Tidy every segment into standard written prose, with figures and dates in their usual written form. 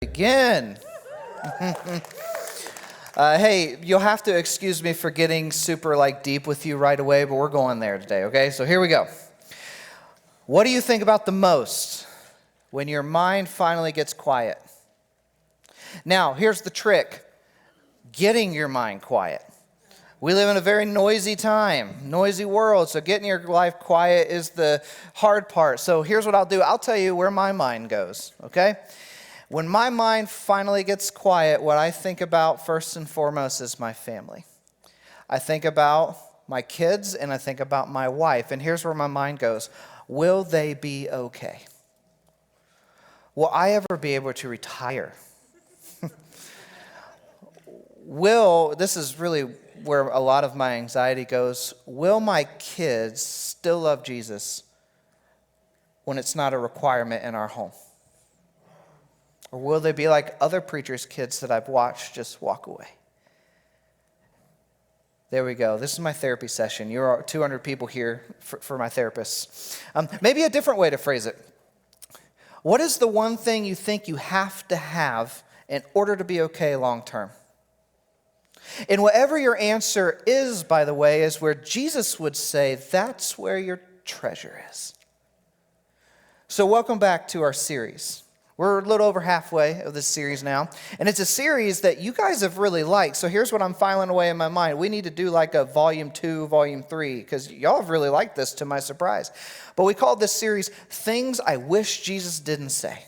Again. Hey, you'll have to excuse me for getting super deep with you right away, but we're going there today, okay? So here we go. What do you think about the most when your mind finally gets quiet? Now, here's the trick. Getting your mind quiet. We live in a very noisy time, noisy world, so getting your life quiet is the hard part. So here's what I'll do. I'll tell you where my mind goes, okay? When my mind finally gets quiet, what I think about first and foremost is my family. I think about my kids and I think about my wife. And here's where my mind goes. Will they be okay? Will I ever be able to retire? This is really where a lot of my anxiety goes. Will my kids still love Jesus when it's not a requirement in our home? Or will they be like other preachers' kids that I've watched just walk away? There we go. This is my therapy session. You're 200 people here for my therapist. Maybe a different way to phrase it. What is the one thing you think you have to have in order to be okay long term? And whatever your answer is, by the way, is where Jesus would say, that's where your treasure is. So welcome back to our series. We're a little over halfway of this series now, and it's a series that you guys have really liked. So here's what I'm filing away in my mind. We need to do like a volume 2, volume 3, because y'all have really liked this to my surprise. But we called this series, Things I Wish Jesus Didn't Say.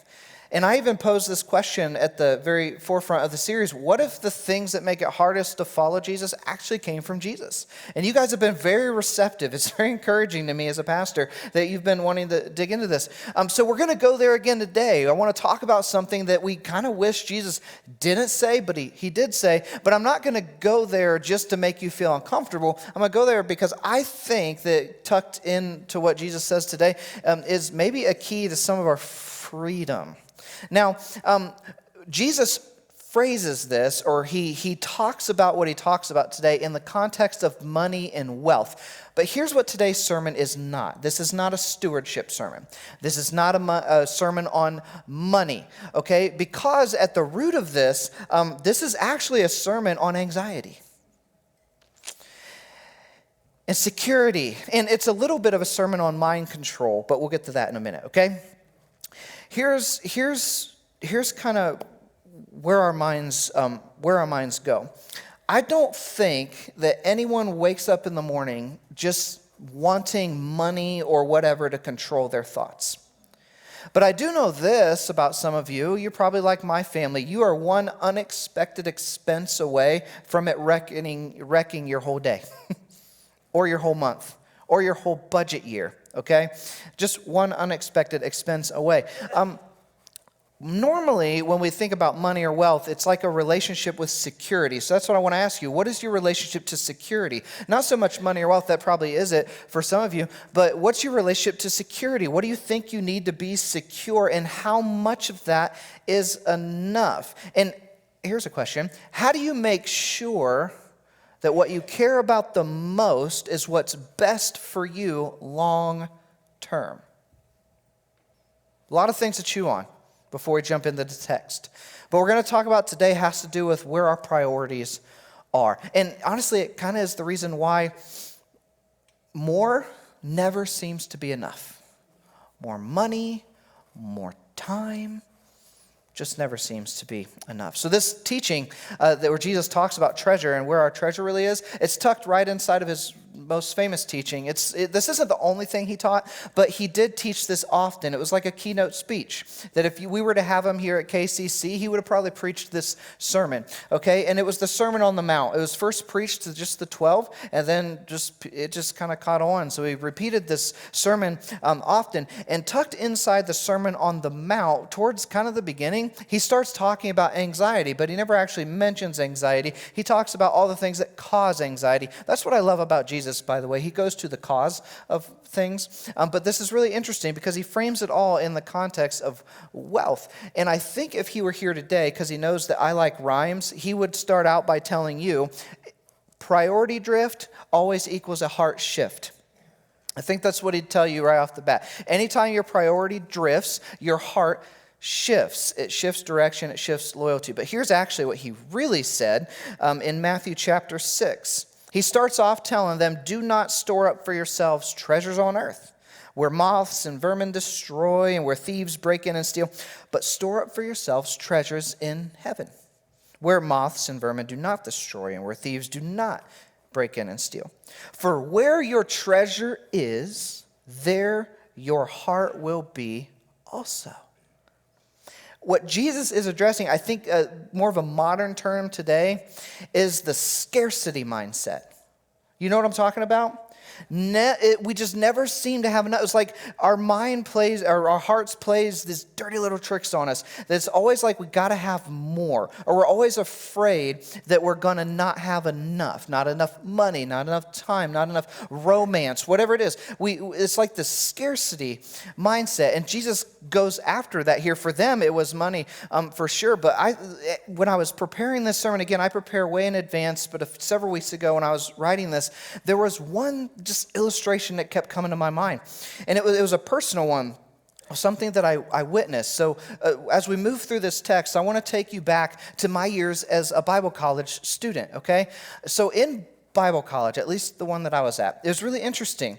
And I even posed this question at the very forefront of the series. What if the things that make it hardest to follow Jesus actually came from Jesus? And you guys have been very receptive. It's very encouraging to me as a pastor that you've been wanting to dig into this. So we're going to go there again today. I want to talk about something that we kind of wish Jesus didn't say, but he did say. But I'm not going to go there just to make you feel uncomfortable. I'm going to go there because I think that tucked into what Jesus says today is maybe a key to some of our freedom. Now, Jesus phrases this, or he talks about what he talks about today in the context of money and wealth. But here's what today's sermon is not. This is not a stewardship sermon. This is not a sermon on money, okay? Because at the root of this, this is actually a sermon on anxiety and security. And it's a little bit of a sermon on mind control, but we'll get to that in a minute, okay? Here's kind of where our minds go. I don't think that anyone wakes up in the morning just wanting money or whatever to control their thoughts. But I do know this about some of you. You're probably like my family. You are one unexpected expense away from it wrecking your whole day or your whole month or your whole budget year. Okay? Just one unexpected expense away. Normally, when we think about money or wealth, it's like a relationship with security. So that's what I want to ask you. What is your relationship to security? Not so much money or wealth, that probably is it for some of you, but what's your relationship to security? What do you think you need to be secure, and how much of that is enough? And here's a question. How do you make sure that what you care about the most is what's best for you long term? A lot of things to chew on before we jump into the text. But we're going to talk about today has to do with where our priorities are. And honestly, it kind of is the reason why more never seems to be enough. More money, more time, just never seems to be enough. So this teaching where Jesus talks about treasure and where our treasure really is, it's tucked right inside of his most famous teaching. This isn't the only thing he taught, but he did teach this often. It was like a keynote speech that if we were to have him here at KCC, he would have probably preached this sermon, okay? And it was the Sermon on the Mount. It was first preached to just the 12, and then it just kind of caught on. So he repeated this sermon often. And tucked inside the Sermon on the Mount, towards kind of the beginning, he starts talking about anxiety, but he never actually mentions anxiety. He talks about all the things that cause anxiety. That's what I love about Jesus, by the way. He goes to the cause of things. But this is really interesting because he frames it all in the context of wealth. And I think if he were here today, because he knows that I like rhymes, he would start out by telling you, priority drift always equals a heart shift. I think that's what he'd tell you right off the bat. Anytime your priority drifts, your heart shifts. It shifts direction, it shifts loyalty. But here's actually what he really said in Matthew chapter 6. He starts off telling them, do not store up for yourselves treasures on earth, where moths and vermin destroy and where thieves break in and steal, but store up for yourselves treasures in heaven, where moths and vermin do not destroy and where thieves do not break in and steal. For where your treasure is, there your heart will be also. What Jesus is addressing, I think more of a modern term today, is the scarcity mindset. You know what I'm talking about? We just never seem to have enough. It's like our mind plays, or our hearts plays these dirty little tricks on us. That's always like we got to have more. Or we're always afraid that we're going to not have enough. Not enough money, not enough time, not enough romance, whatever it is. It's like the scarcity mindset. And Jesus goes after that here. For them, it was money for sure. But when I was preparing this sermon, again, I prepare way in advance, but several weeks ago when I was writing this, there was one just illustration that kept coming to my mind. And it was a personal one, something that I witnessed. So as we move through this text, I want to take you back to my years as a Bible college student, okay? So in Bible college, at least the one that I was at, it was really interesting.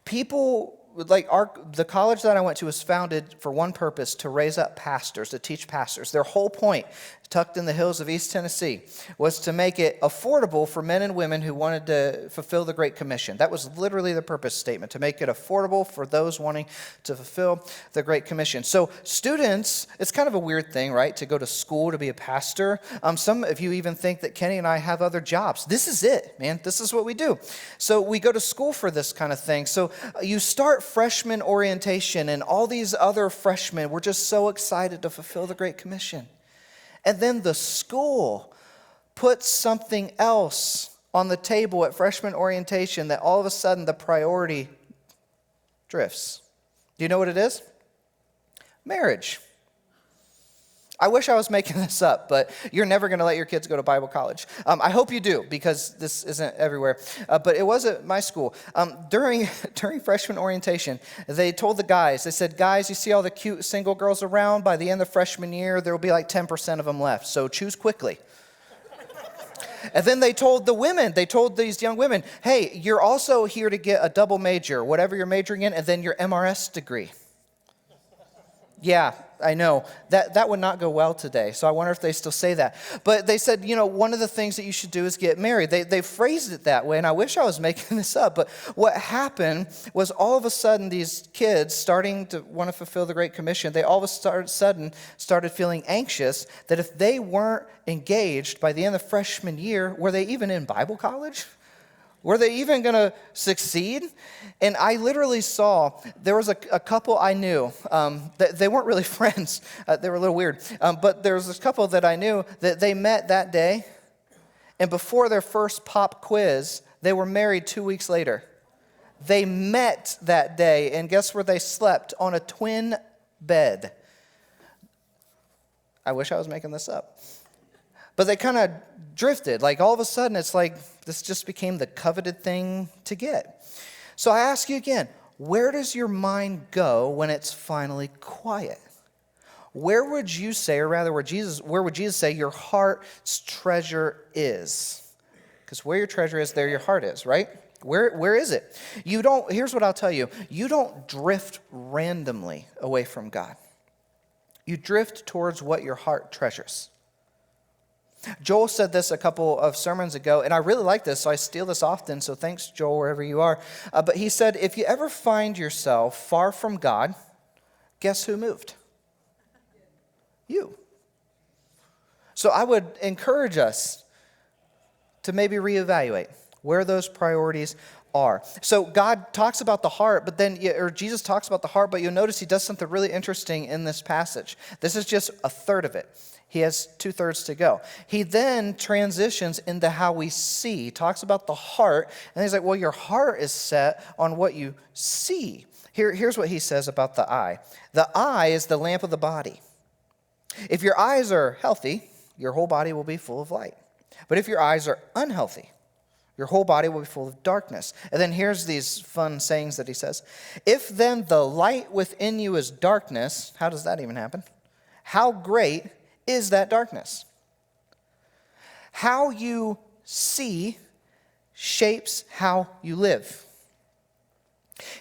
People, like the college that I went to was founded for one purpose, to raise up pastors, to teach pastors. Their whole point, tucked in the hills of East Tennessee, was to make it affordable for men and women who wanted to fulfill the Great Commission. That was literally the purpose statement, to make it affordable for those wanting to fulfill the Great Commission. So students, it's kind of a weird thing, right, to go to school to be a pastor. Some of you even think that Kenny and I have other jobs. This is it, man. This is what we do. So we go to school for this kind of thing. So you start freshman orientation, and all these other freshmen were just so excited to fulfill the Great Commission. And then the school puts something else on the table at freshman orientation that all of a sudden the priority drifts. Do you know what it is? Marriage. I wish I was making this up, but you're never going to let your kids go to Bible college. I hope you do, because this isn't everywhere. But it was at my school. During freshman orientation, they told the guys, they said, guys, you see all the cute single girls around? By the end of freshman year, there will be like 10% of them left, so choose quickly. And then they told the women, they told these young women, hey, you're also here to get a double major, whatever you're majoring in, and then your MRS degree. Yeah, I know. That would not go well today, so I wonder if they still say that. But they said, one of the things that you should do is get married. They phrased it that way, and I wish I was making this up. But what happened was all of a sudden these kids starting to want to fulfill the Great Commission, they all of a sudden started feeling anxious that if they weren't engaged by the end of freshman year, were they even in Bible college? Were they even going to succeed? And I literally saw, there was a couple I knew. They weren't really friends. They were a little weird. But there was this couple that I knew that they met that day. And before their first pop quiz, they were married 2 weeks later. They met that day. And guess where they slept? On a twin bed. I wish I was making this up. But they kind of drifted. Like all of a sudden, it's like this just became the coveted thing to get. So I ask you again, where does your mind go when it's finally quiet? Where would you say, or rather where would Jesus say your heart's treasure is? Because where your treasure is, there your heart is, right? Where is it? Here's what I'll tell you. You don't drift randomly away from God. You drift towards what your heart treasures. Joel said this a couple of sermons ago, and I really like this, so I steal this often, so thanks, Joel, wherever you are. But he said, if you ever find yourself far from God, guess who moved? You. So I would encourage us to maybe reevaluate where those priorities are. So God talks about the heart, or Jesus talks about the heart, but you'll notice he does something really interesting in this passage. This is just a third of it. He has 2/3 to go. He then transitions into how we see. He talks about the heart, and he's like, well, your heart is set on what you see. Here's what he says about the eye. The eye is the lamp of the body. If your eyes are healthy, your whole body will be full of light. But if your eyes are unhealthy, your whole body will be full of darkness. And then here's these fun sayings that he says. If then the light within you is darkness, how does that even happen? How great is that darkness? How you see shapes how you live.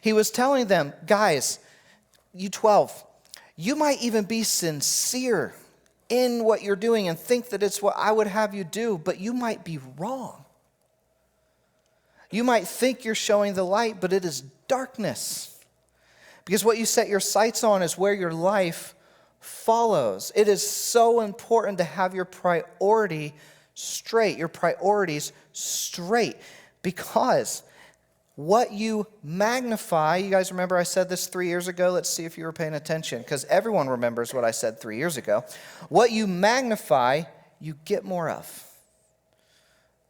He was telling them, guys, you 12, you might even be sincere in what you're doing and think that it's what I would have you do, but you might be wrong. You might think you're showing the light, but it is darkness. Because what you set your sights on is where your life follows. It is so important to have your priorities straight, because what you magnify, you guys remember I said this 3 years ago? Let's see if you were paying attention, because everyone remembers what I said 3 years ago. What you magnify, you get more of.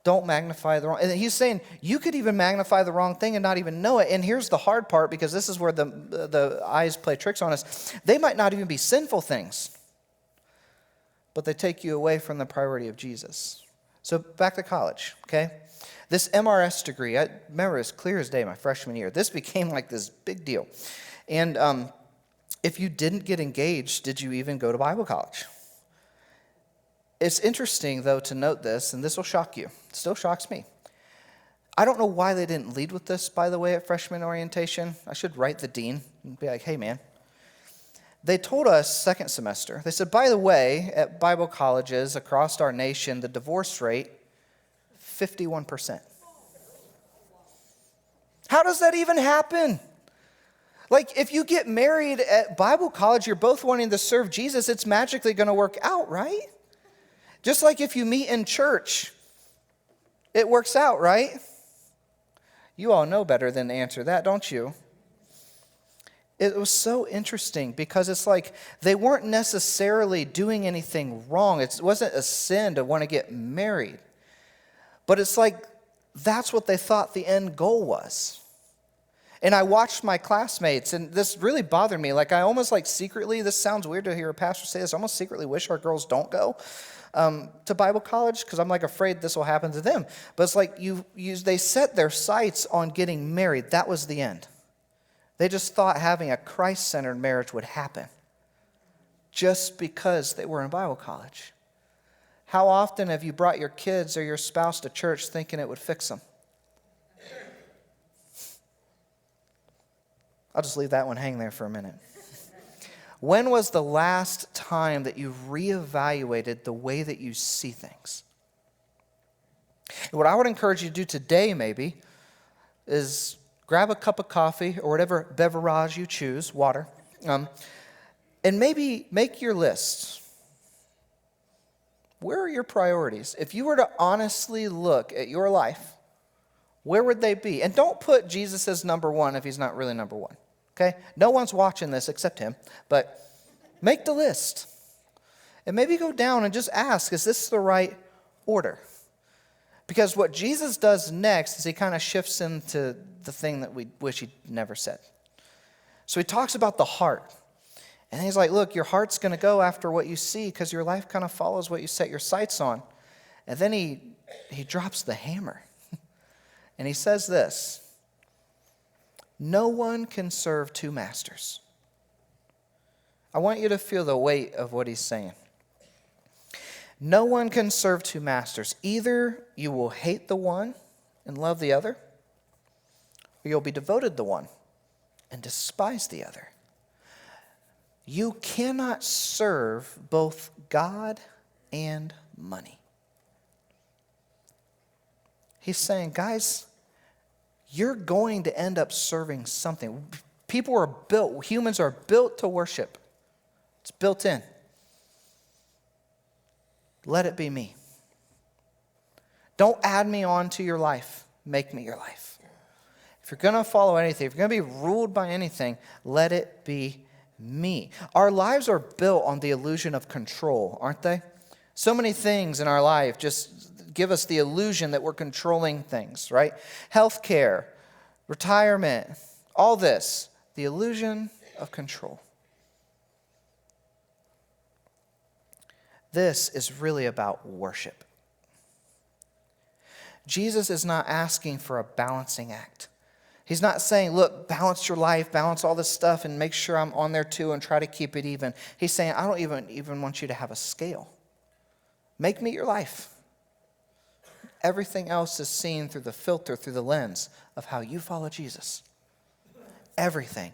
Don't magnify the wrong. And he's saying you could even magnify the wrong thing and not even know it. And here's the hard part, because this is where the eyes play tricks on us. They might not even be sinful things, but they take you away from the priority of Jesus. So back to college, okay? This MRS degree, I remember as clear as day my freshman year. This became like this big deal. And if you didn't get engaged, did you even go to Bible college? It's interesting, though, to note this, and this will shock you. It still shocks me. I don't know why they didn't lead with this, by the way, at freshman orientation. I should write the dean and be like, hey, man. They told us second semester, they said, by the way, at Bible colleges across our nation, the divorce rate, 51%. How does that even happen? Like, if you get married at Bible college, you're both wanting to serve Jesus, it's magically going to work out, right? Just like if you meet in church, it works out, right? You all know better than to answer that, don't you? It was so interesting because it's like they weren't necessarily doing anything wrong. It wasn't a sin to want to get married. But it's like that's what they thought the end goal was. And I watched my classmates, and this really bothered me. Like, I almost like secretly, this sounds weird to hear a pastor say this, I almost secretly wish our girls don't go to Bible college, because I'm like afraid this will happen to them. But it's like they set their sights on getting married. That was the end. They just thought having a Christ-centered marriage would happen just because they were in Bible college. How often have you brought your kids or your spouse to church thinking it would fix them? I'll just leave that one hang there for a minute. When was the last time that you reevaluated the way that you see things? What I would encourage you to do today maybe is grab a cup of coffee or whatever beverage you choose, water, and maybe make your list. Where are your priorities? If you were to honestly look at your life, where would they be? And don't put Jesus as number one if he's not really number one. Okay? No one's watching this except him, but make the list. And maybe go down and just ask, is this the right order? Because what Jesus does next is he kind of shifts into the thing that we wish he never said. So he talks about the heart. And he's like, look, your heart's going to go after what you see because your life kind of follows what you set your sights on. And then he drops the hammer. And he says this, no one can serve two masters. I want you to feel the weight of what he's saying. No one can serve two masters. Either you will hate the one and love the other, or you'll be devoted to the one and despise the other. You cannot serve both God and money. He's saying, guys, you're going to end up serving something. Humans are built to worship. It's built in. Let it be me. Don't add me on to your life. Make me your life. If you're going to follow anything, if you're going to be ruled by anything, let it be me. Our lives are built on the illusion of control, aren't they? So many things in our life just give us the illusion that we're controlling things, right? Healthcare, retirement, all this, the illusion of control. This is really about worship. Jesus is not asking for a balancing act. He's not saying, look, balance your life, balance all this stuff, and make sure I'm on there too and try to keep it even. He's saying, I don't even want you to have a scale. Make me your life. Everything else is seen through the filter, through the lens of how you follow Jesus. Everything.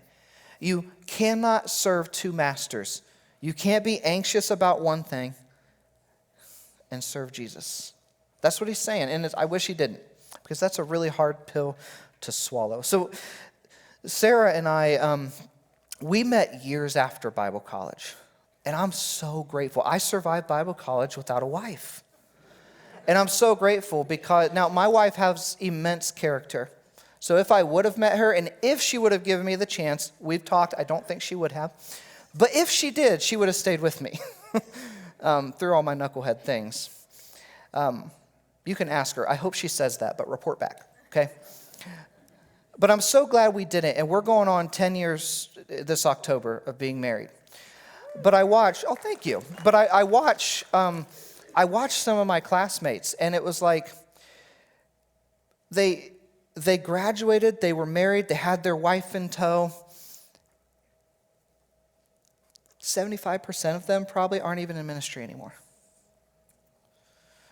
You cannot serve two masters. You can't be anxious about one thing and serve Jesus. That's what he's saying, and I wish he didn't, because that's a really hard pill to swallow. So Sarah and I, we met years after Bible college, and I'm so grateful. I survived Bible college without a wife. And I'm so grateful because, now my wife has immense character. So if I would have met her, and if she would have given me the chance, we've talked, I don't think she would have. But if she did, she would have stayed with me through all my knucklehead things. You can ask her. I hope she says that, but report back, okay? But I'm so glad we didn't, and we're going on 10 years this October of being married. But I watched, oh, thank you. But I watched some of my classmates, and it was like they graduated, they were married, they had their wife in tow. 75% of them probably aren't even in ministry anymore.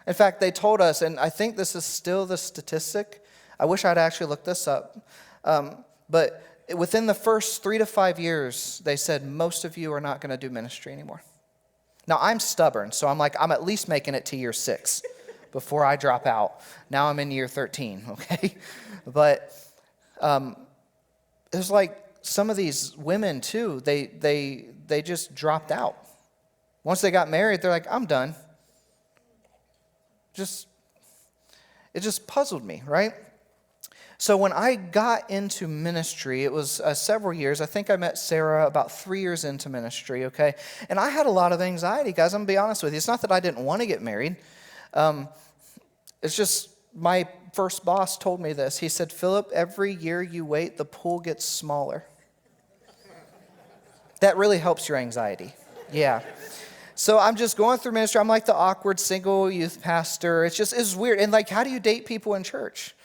In fact, they told us, and I think this is still the statistic. I wish I'd actually looked this up. But within the first 3 to 5 years, they said, most of you are not going to do ministry anymore. Now, I'm stubborn, so I'm at least making it to year 6 before I drop out. Now I'm in year 13, okay? But there's like some of these women, too, they just dropped out. Once they got married, they're like, I'm done. It just puzzled me, right? So when I got into ministry, it was several years. I think I met Sarah about 3 years into ministry, okay? And I had a lot of anxiety, guys. I'm going to be honest with you. It's not that I didn't want to get married. It's just my first boss told me this. He said, Philip, every year you wait, the pool gets smaller. That really helps your anxiety. Yeah. So I'm just going through ministry. I'm like the awkward single youth pastor. It's weird. And like, how do you date people in church?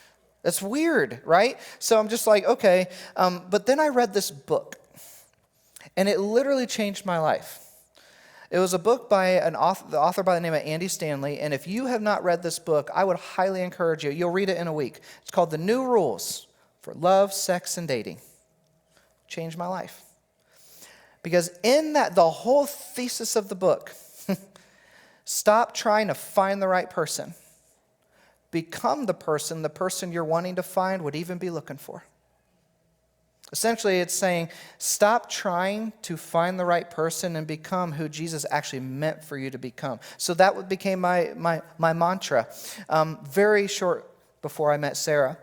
That's weird, right? So I'm just like, okay. But then I read this book, and it literally changed my life. It was a book by the author by the name of Andy Stanley. And if you have not read this book, I would highly encourage you. You'll read it in a week. It's called The New Rules for Love, Sex, and Dating. Changed my life. Because in that, the whole thesis of the book, stop trying to find the right person. Become the person you're wanting to find would even be looking for. Essentially, it's saying, stop trying to find the right person and become who Jesus actually meant for you to become. So that became my mantra. Very short before I met Sarah,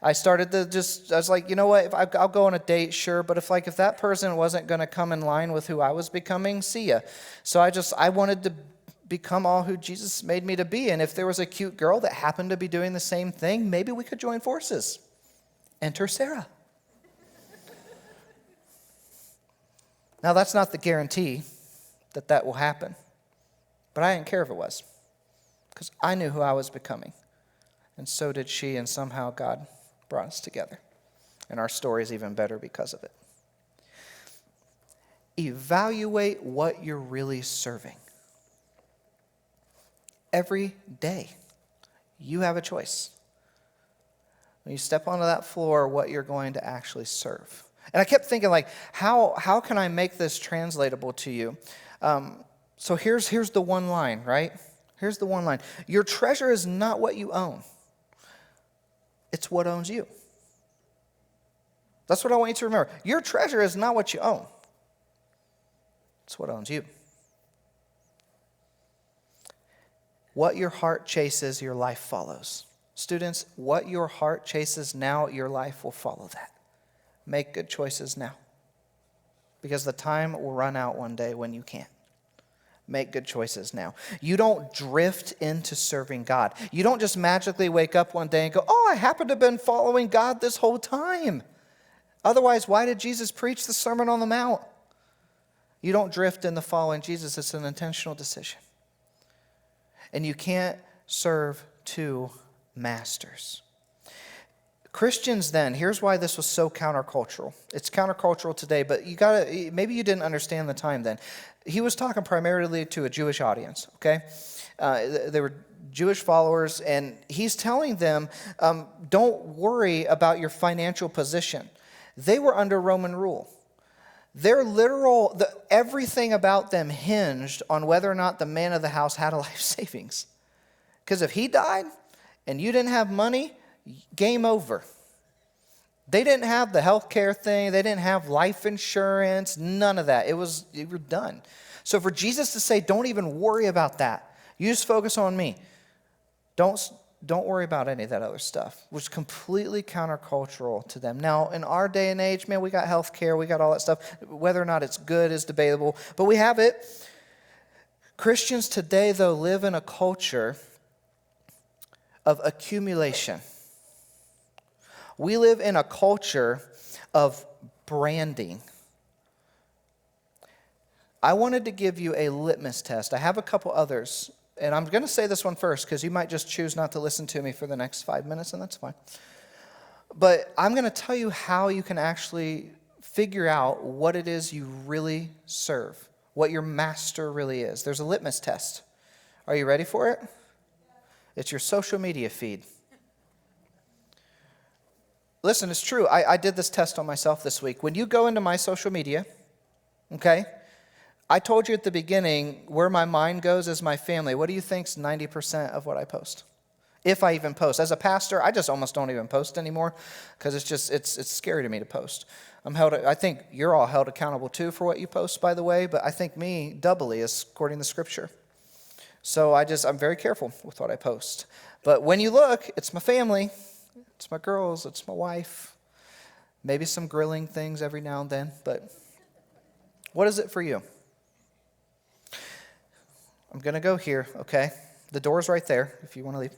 I started to I was like, you know what, I'll go on a date, sure, but if that person wasn't going to come in line with who I was becoming, see ya. So I wanted to become all who Jesus made me to be, and if there was a cute girl that happened to be doing the same thing, maybe we could join forces. Enter Sarah. Now, that's not the guarantee that will happen, but I didn't care if it was, because I knew who I was becoming, and so did she, and somehow God brought us together, and our story is even better because of it. Evaluate what you're really serving. Every day, you have a choice. When you step onto that floor, what you're going to actually serve. And I kept thinking, how can I make this translatable to you? So here's the one line, right? Here's the one line. Your treasure is not what you own. It's what owns you. That's what I want you to remember. Your treasure is not what you own. It's what owns you. What your heart chases, your life follows. Students, what your heart chases now, your life will follow that. Make good choices now, because the time will run out one day when you can't. Make good choices now. You don't drift into serving God. You don't just magically wake up one day and go, oh, I happen to have been following God this whole time. Otherwise, why did Jesus preach the Sermon on the Mount? You don't drift into following Jesus. It's an intentional decision. And you can't serve two masters. Christians then, here's why this was so countercultural. It's countercultural today, but maybe you didn't understand the time then. He was talking primarily to a Jewish audience, okay? They were Jewish followers, and he's telling them, don't worry about your financial position. They were under Roman rule. Everything about them hinged on whether or not the man of the house had a life savings. Because if he died and you didn't have money, game over. They didn't have the health care thing. They didn't have life insurance, none of that. You were done. So for Jesus to say, don't even worry about that. You just focus on me. Don't worry about any of that other stuff, which is completely countercultural to them. Now, in our day and age, man, we got health care, we got all that stuff. Whether or not it's good is debatable, but we have it. Christians today, though, live in a culture of accumulation. We live in a culture of branding. I wanted to give you a litmus test. I have a couple others, and I'm going to say this one first because you might just choose not to listen to me for the next 5 minutes, and that's fine. But I'm going to tell you how you can actually figure out what it is you really serve, what your master really is. There's a litmus test. Are you ready for it? It's your social media feed. Listen, it's true. I did this test on myself this week. When you go into my social media, okay, I told you at the beginning where my mind goes is my family. What do you think's 90% of what I post? If I even post. As a pastor, I just almost don't even post anymore because it's scary to me to post. I think you're all held accountable too for what you post, by the way, but I think me doubly is according to Scripture. So I'm very careful with what I post. But when you look, it's my family. It's my girls, it's my wife, maybe some grilling things every now and then, but what is it for you? I'm going to go here, okay? The door's right there if you want to leave.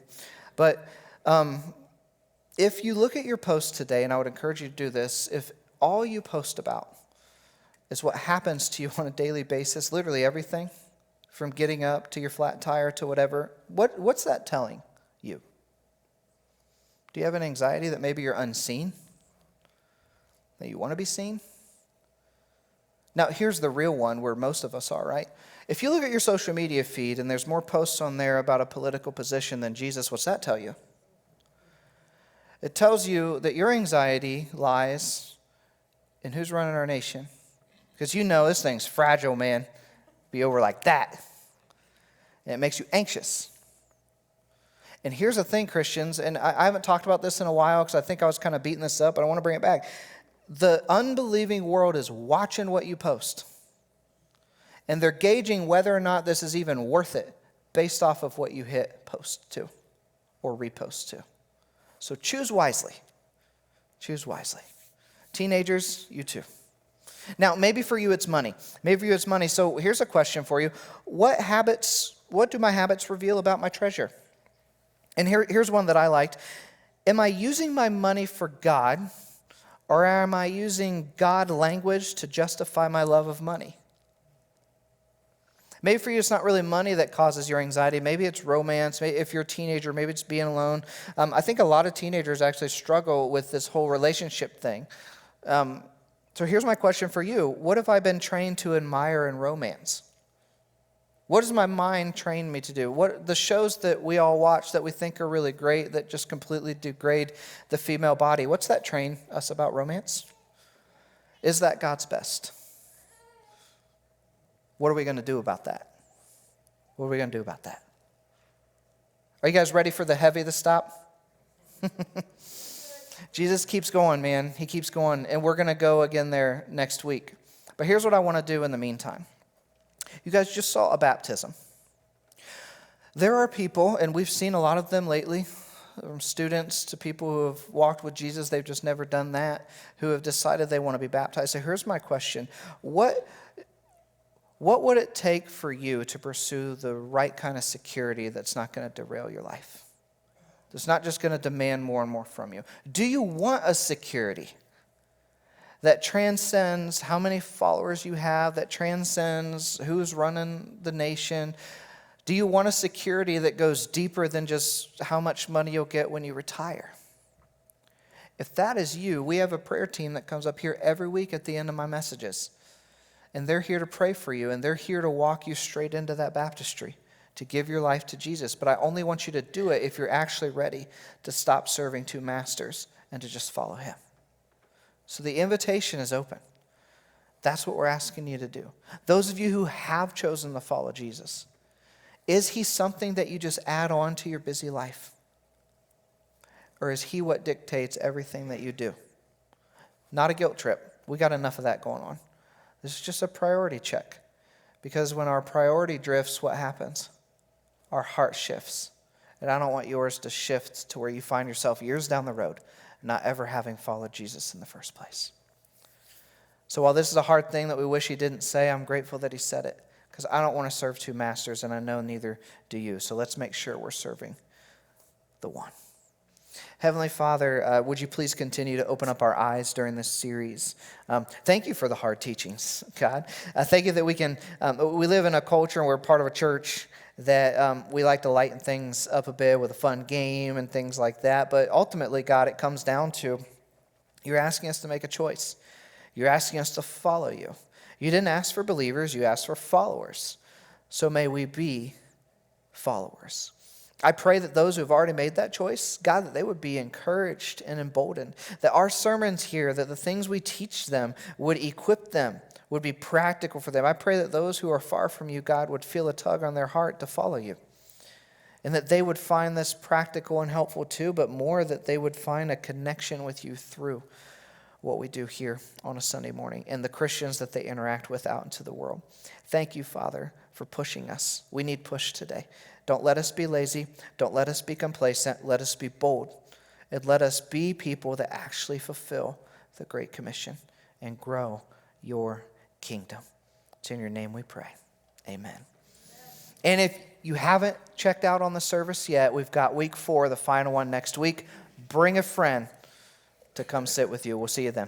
But if you look at your post today, and I would encourage you to do this, if all you post about is what happens to you on a daily basis, literally everything, from getting up to your flat tire to whatever, what's that telling you? Do you have an anxiety that maybe you're unseen? That you want to be seen? Now, here's the real one where most of us are, right? If you look at your social media feed and there's more posts on there about a political position than Jesus, what's that tell you? It tells you that your anxiety lies in who's running our nation. Because you know this thing's fragile, man. Be over like that. And it makes you anxious. And here's the thing, Christians, and I haven't talked about this in a while because I think I was kind of beating this up, but I want to bring it back. The unbelieving world is watching what you post. And they're gauging whether or not this is even worth it based off of what you hit post to or repost to. So choose wisely. Choose wisely. Teenagers, you too. Now, maybe for you it's money. Maybe for you it's money. So here's a question for you. What do my habits reveal about my treasure? And here's one that I liked. Am I using my money for God, or am I using God language to justify my love of money? Maybe for you it's not really money that causes your anxiety. Maybe it's romance. Maybe if you're a teenager, maybe it's being alone. I think a lot of teenagers actually struggle with this whole relationship thing. So here's my question for you. What have I been trained to admire in romance? What does my mind train me to do? What the shows that we all watch that we think are really great that just completely degrade the female body, what's that train us about romance? Is that God's best? What are we going to do about that? What are we going to do about that? Are you guys ready for the heavy to stop? Jesus keeps going, man. He keeps going, and we're going to go again there next week. But here's what I want to do in the meantime. You guys just saw a baptism. There are people, and we've seen a lot of them lately, from students to people who have walked with Jesus, they've just never done that, who have decided they want to be baptized. So here's my question. What would it take for you to pursue the right kind of security that's not going to derail your life? That's not just going to demand more and more from you. Do you want a security that transcends how many followers you have, that transcends who's running the nation? Do you want a security that goes deeper than just how much money you'll get when you retire? If that is you, we have a prayer team that comes up here every week at the end of my messages. And they're here to pray for you, and they're here to walk you straight into that baptistry, to give your life to Jesus. But I only want you to do it if you're actually ready to stop serving two masters and to just follow him. So the invitation is open. That's what we're asking you to do. Those of you who have chosen to follow Jesus, is he something that you just add on to your busy life? Or is he what dictates everything that you do? Not a guilt trip. We got enough of that going on. This is just a priority check. Because when our priority drifts, what happens? Our heart shifts. And I don't want yours to shift to where you find yourself years down the road not ever having followed Jesus in the first place. So while this is a hard thing that we wish he didn't say, I'm grateful that he said it. Because I don't want to serve two masters, and I know neither do you. So let's make sure we're serving the one. Heavenly Father, would you please continue to open up our eyes during this series? Thank you for the hard teachings, God. Thank you that we live in a culture and we're part of a church that we like to lighten things up a bit with a fun game and things like that. But ultimately, God, it comes down to you're asking us to make a choice. You're asking us to follow you. You didn't ask for believers, you asked for followers. So may we be followers. I pray that those who have already made that choice, God, that they would be encouraged and emboldened. That our sermons here, that the things we teach them would equip them, would be practical for them. I pray that those who are far from you, God, would feel a tug on their heart to follow you. And that they would find this practical and helpful too, but more that they would find a connection with you through what we do here on a Sunday morning and the Christians that they interact with out into the world. Thank you, Father, for pushing us. We need push today. Don't let us be lazy. Don't let us be complacent. Let us be bold. And let us be people that actually fulfill the Great Commission and grow your kingdom. It's in your name we pray. Amen. And if you haven't checked out on the service yet, we've got week 4, the final one next week. Bring a friend to come sit with you. We'll see you then.